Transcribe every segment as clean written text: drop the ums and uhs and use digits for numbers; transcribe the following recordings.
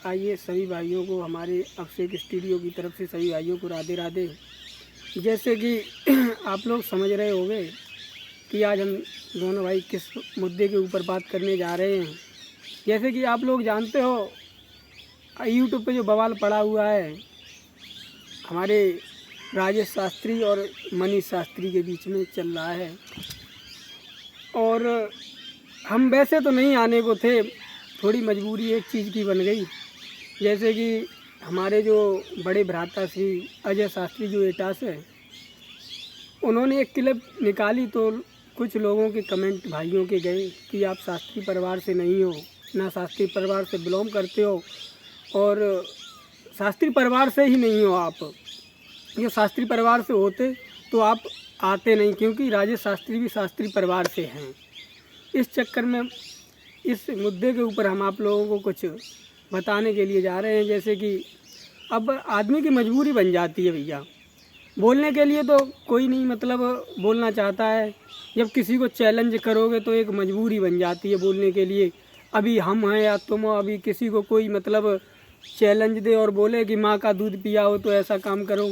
आइए सभी भाइयों को हमारे अभिषेक स्टूडियो की तरफ से सभी भाइयों को राधे राधे। जैसे कि आप लोग समझ रहे होंगे कि आज हम दोनों भाई किस मुद्दे के ऊपर बात करने जा रहे हैं। जैसे कि आप लोग जानते हो यूट्यूब पे जो बवाल पड़ा हुआ है हमारे राजेश शास्त्री और मनीष शास्त्री के बीच में चल रहा है, और हम वैसे तो नहीं आने को थे, थोड़ी मजबूरी एक चीज़ की बन गई। जैसे कि हमारे जो बड़े भ्राता श्री अजय शास्त्री जो एटास है, उन्होंने एक क्लिप निकाली तो कुछ लोगों के कमेंट भाइयों के गए कि आप शास्त्री परिवार से नहीं हो, ना शास्त्री परिवार से बिलोंग करते हो, और शास्त्री परिवार से ही नहीं हो आप। ये शास्त्री परिवार से होते तो आप आते नहीं, क्योंकि राजेश शास्त्री भी शास्त्री परिवार से हैं। इस चक्कर में इस मुद्दे के ऊपर हम आप लोगों को कुछ बताने के लिए जा रहे हैं। जैसे कि अब आदमी की मजबूरी बन जाती है भैया, बोलने के लिए तो कोई नहीं मतलब बोलना चाहता है, जब किसी को चैलेंज करोगे तो एक मजबूरी बन जाती है बोलने के लिए। अभी हम हैं या तुम हो, अभी किसी को कोई मतलब चैलेंज दे और बोले कि माँ का दूध पिया हो तो ऐसा काम करो,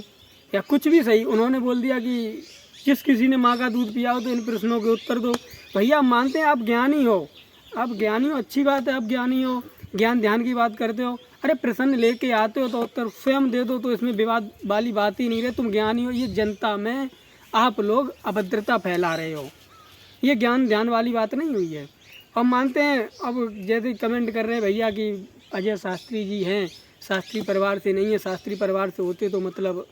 या कुछ भी सही, उन्होंने बोल दिया कि जिस किसी ने माँ का दूध पिया हो तो इन प्रश्नों के उत्तर दो। भैया मानते हैं आप ज्ञानी हो, आप ज्ञानी हो, अच्छी बात है, आप ज्ञानी हो, ज्ञान ध्यान की बात करते हो, अरे प्रश्न लेके आते हो तो उत्तर स्वयं दे दो, तो इसमें विवाद वाली बात ही नहीं रहे। तुम ज्ञानी हो, ये जनता में आप लोग अभद्रता फैला रहे हो, ये ज्ञान ध्यान वाली बात नहीं हुई है। हम मानते हैं, अब जैसे कमेंट कर रहे हैं भैया कि अजय शास्त्री जी हैं शास्त्री परिवार से नहीं है, शास्त्री परिवार से होते तो मतलब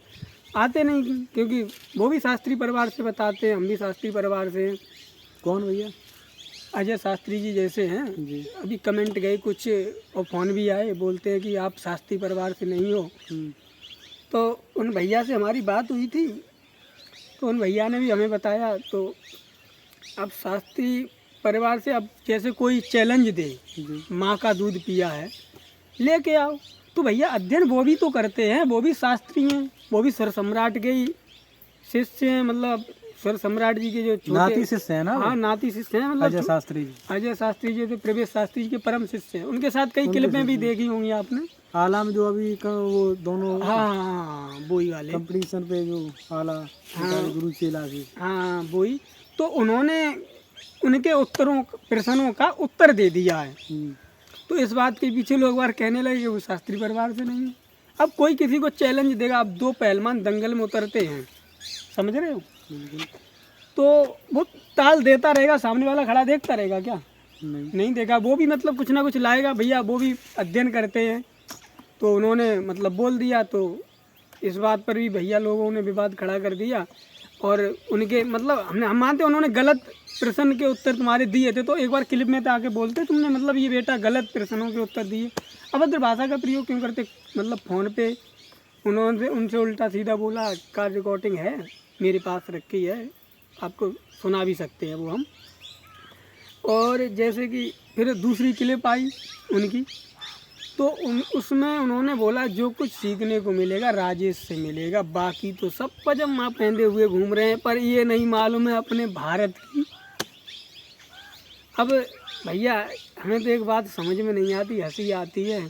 आते नहीं, क्योंकि वो भी शास्त्री परिवार से बताते हैं, हम भी शास्त्री परिवार से हैं। कौन भैया? अजय शास्त्री जी जैसे हैं जी। अभी कमेंट गए कुछ और फ़ोन भी आए, बोलते हैं कि आप शास्त्री परिवार से नहीं हो। तो उन भैया से हमारी बात हुई थी, तो उन भैया ने भी हमें बताया, तो अब शास्त्री परिवार से अब जैसे कोई चैलेंज दे, माँ का दूध पिया है लेके आओ, तो भैया अध्ययन वो भी तो करते हैं, वो भी शास्त्री हैं, वो भी सर सम्राट के ही शिष्य हैं, मतलब सर सम्राट जी के जो नाती शिष्य है ना? हाँ नाती शिष्य हैं, मतलब अजय शास्त्री जी। अजय शास्त्री जी तो प्रवेश शास्त्री जी के परम शिष्य हैं। उनके साथ कई क्लिपें भी देखी होंगी आपने, आला में जो अभी वो दोनों हाँ वही वाले कंपटीशन पे जो आला गुरु चेला की, हाँ वही, तो उन्होंने उनके उत्तरों प्रश्नों का उत्तर दे दिया है। तो इस बात के पीछे लोग बार कहने लगे कि वो शास्त्री परिवार से नहीं है। अब कोई किसी को चैलेंज देगा, अब दो पहलवान दंगल में उतरते हैं, समझ रहे हो, तो वो ताल देता रहेगा, सामने वाला खड़ा देखता रहेगा क्या? नहीं देगा, वो भी मतलब कुछ ना कुछ लाएगा। भैया वो भी अध्ययन करते हैं, तो उन्होंने मतलब बोल दिया, तो इस बात पर भी भैया लोगों ने विवाद खड़ा कर दिया। और उनके मतलब हम मानते हैं उन्होंने गलत प्रश्न के उत्तर तुम्हारे दिए थे, तो एक बार क्लिप में तो आके बोलते तुमने मतलब ये बेटा गलत प्रश्नों के उत्तर दिए, अभद्र भाषा का प्रयोग क्यों करते? मतलब फ़ोन पे उन्होंने उनसे उल्टा सीधा बोला, का रिकॉर्डिंग है मेरे पास रखी है, आपको सुना भी सकते हैं वो हम। और जैसे कि फिर दूसरी क्लिप आई उनकी, तो उसमें उन्होंने बोला जो कुछ सीखने को मिलेगा राजेश से मिलेगा, बाकी तो सब पजामा पहने हुए घूम रहे हैं, पर ये नहीं मालूम है अपने भारत की। अब भैया हमें तो एक बात समझ में नहीं आती, हंसी आती है।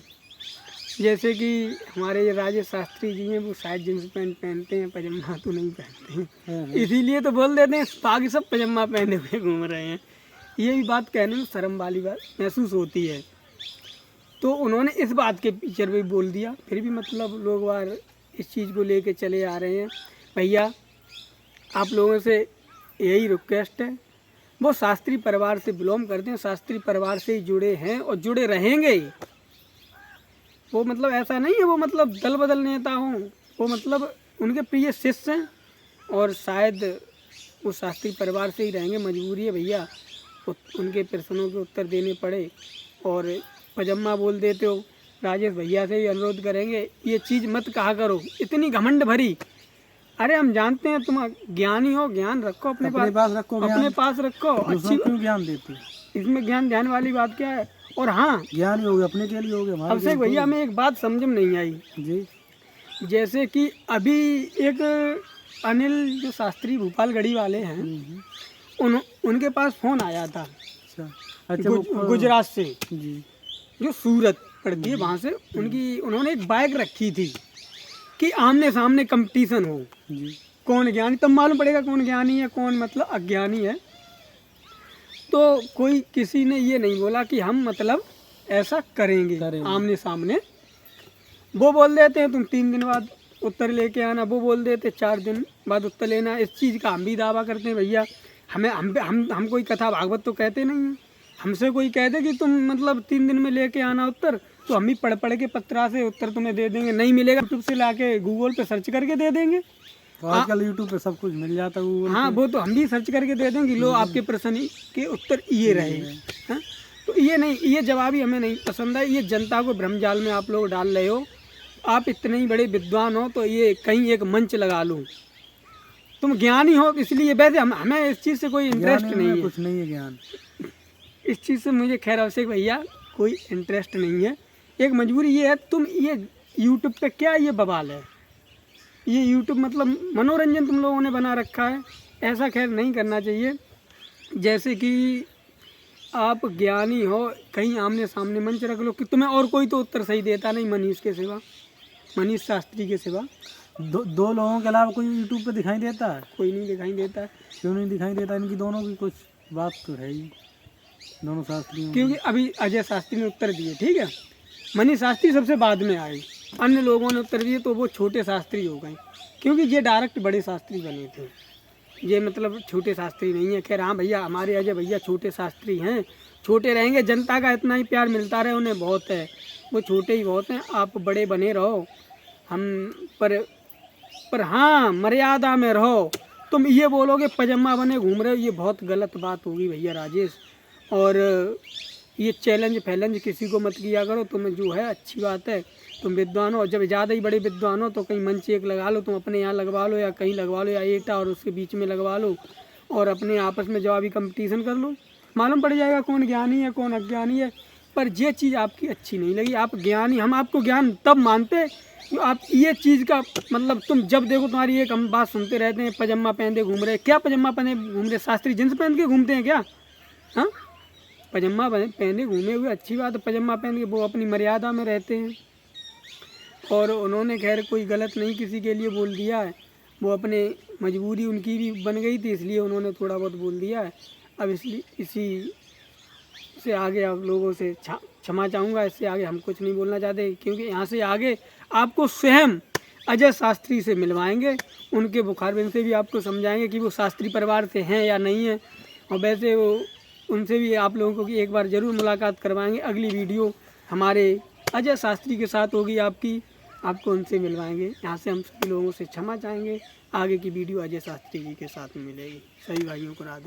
जैसे कि हमारे ये राजेश शास्त्री जी हैं, वो शायद जींस पैंट पहनते हैं, पजामा तो नहीं पहनते हैं, इसीलिए तो बोल देते हैं बाकी सब पजामा पहने हुए घूम रहे हैं। ये भी बात कहने में शर्म वाली बात महसूस होती है। तो उन्होंने इस बात के पीछे भी बोल दिया, फिर भी मतलब लोग बार इस चीज़ को लेके चले आ रहे हैं। भैया आप लोगों से यही रिक्वेस्ट है, वो शास्त्री परिवार से बिलोंग करते हैं, शास्त्री परिवार से ही जुड़े हैं और जुड़े रहेंगे। वो मतलब ऐसा नहीं है वो मतलब दल बदल नेता हों, वो मतलब उनके प्रिय शिष्य हैं, और शायद वो शास्त्री परिवार से ही रहेंगे। मजबूरी है भैया, उनके प्रश्नों के उत्तर देने पड़े, और पजामा बोल देते हो। राजेश भैया से भी अनुरोध करेंगे ये चीज़ मत कहा करो, इतनी घमंड भरी। अरे हम जानते हैं तुम ज्ञानी हो, ज्ञान रखो अपने पास रखो, अपने पास रखो। अच्छी क्यों ज्ञान देते? इसमें ज्ञान ध्यान वाली बात क्या है? और हाँ ज्ञान ही हो गया, अपने के लिए हो गया। अभिषेक भैया हमें एक बात समझ में नहीं आई जी। जैसे कि अभी एक अनिल जो शास्त्री भोपालगढ़ी वाले हैं, उनके पास फ़ोन आया था अच्छा गुजरात से, जी, जो सूरत, पड़ती है वहाँ से उन्होंने एक बाइक रखी थी कि आमने सामने कंपटीशन हो, जी कौन ज्ञानी, तब मालूम पड़ेगा कौन ज्ञानी है कौन मतलब अज्ञानी है। तो कोई किसी ने ये नहीं बोला कि हम मतलब ऐसा करेंगे आमने सामने। वो बोल देते हैं तुम 3 दिन बाद उत्तर लेके आना, वो बोल देते 4 दिन बाद उत्तर लेना। इस चीज़ का हम भी दावा करते हैं भैया, हमें हम कोई कथा भागवत तो कहते नहीं हैं। हमसे कोई कह दे कि तुम मतलब 3 दिन में लेके आना उत्तर, तो हम भी पढ़ के पत्रा से उत्तर तुम्हें दे देंगे। नहीं मिलेगा यूट्यूब से लाके गूगल पे सर्च करके दे देंगे। तो आजकल यूट्यूब पे सब कुछ मिल जाता है गूगल हाँ, वो तो हम भी सर्च करके दे देंगे, लो आपके प्रश्न के उत्तर ये रहे। हाँ, तो ये नहीं, ये जवाब ही हमें नहीं पसंद है। ये जनता को भ्रमजाल में आप लोग डाल रहे हो। आप इतने ही बड़े विद्वान हो तो ये कहीं एक मंच लगा लो, तुम ज्ञानी हो इसलिए। वैसे हमें इस चीज़ से कोई इंटरेस्ट नहीं है, कुछ नहीं है ज्ञान इस चीज़ से मुझे खैर अवश्य भैया कोई इंटरेस्ट नहीं है। एक मजबूरी ये है, तुम ये यूट्यूब पे क्या ये बवाल है, ये यूट्यूब मतलब मनोरंजन तुम लोगों ने बना रखा है। ऐसा खैर नहीं करना चाहिए। जैसे कि आप ज्ञानी हो, कहीं आमने सामने मंच रख लो कि तुम्हें और कोई तो उत्तर सही देता नहीं मनीष के सिवा, मनीष शास्त्री के सिवा। दो लोगों के अलावा कोई यूट्यूब पे दिखाई देता है? कोई नहीं दिखाई देता है। क्यों नहीं दिखाई देता? इनकी दोनों की कुछ बात तो है ही, दोनों शास्त्री। क्योंकि अभी अजय शास्त्री ने उत्तर दिए, ठीक है, मनीष शास्त्री सबसे बाद में आए, अन्य लोगों ने उत्तर दिए तो वो छोटे शास्त्री हो गए, क्योंकि ये डायरेक्ट बड़े शास्त्री बने थे। ये मतलब छोटे शास्त्री नहीं है। खैर हाँ भैया, हमारे अजय भैया छोटे शास्त्री हैं, छोटे रहेंगे। जनता का इतना ही प्यार मिलता रहे उन्हें बहुत है, वो छोटे ही बहुत हैं। आप बड़े बने रहो, हम पर हाँ मर्यादा में रहो। तुम ये बोलोगे पजामा बने घूम रहे हो, ये बहुत गलत बात होगी भैया राजेश। और ये चैलेंज फैलेंज किसी को मत किया करो। तुम्हें जो है अच्छी बात है, तुम विद्वान हो, जब ज़्यादा ही बड़े विद्वान हो तो कहीं मंच एक लगा लो, तुम अपने यहाँ लगवा लो या कहीं लगवा लो, या एटा और उसके बीच में लगवा लो और अपने आपस में जवाबी कंपटीशन कर लो, मालूम पड़ जाएगा कौन ज्ञानी है कौन अज्ञानी है। पर ये चीज़ आपकी अच्छी नहीं लगी। आप ज्ञानी, हम आपको ज्ञान तब मानते तो आप ये चीज़ का मतलब तुम जब देखो तुम्हारी एक हम बात सुनते रहते हैं, पजामा पहनते घूम रहे। क्या पजामा पहने घूम रहे? शास्त्री जींस पहन के घूमते हैं क्या? हाँ, पजामा पहने घूमे हुए अच्छी बात है, पजामा पहन के वो अपनी मर्यादा में रहते हैं। और उन्होंने खैर कोई गलत नहीं किसी के लिए बोल दिया है, वो अपने मजबूरी उनकी भी बन गई थी इसलिए उन्होंने थोड़ा बहुत बोल दिया है। अब इसलिए इसी से आगे आप लोगों से क्षमा चाहूँगा, इससे आगे हम कुछ नहीं बोलना चाहते, क्योंकि यहाँ से आगे आपको स्वयं अजय शास्त्री से मिलवाएंगे, उनके बुखारबिंद से भी आपको समझाएंगे कि वो शास्त्री परिवार से हैं या नहीं हैं। और वैसे वो उनसे भी आप लोगों को एक बार ज़रूर मुलाकात करवाएंगे। अगली वीडियो हमारे अजय शास्त्री के साथ होगी आपकी, आपको उनसे मिलवाएंगे। यहाँ से हम सभी लोगों से क्षमा चाहेंगे। आगे की वीडियो अजय शास्त्री जी के साथ में मिलेगी। सभी भाइयों को राधे।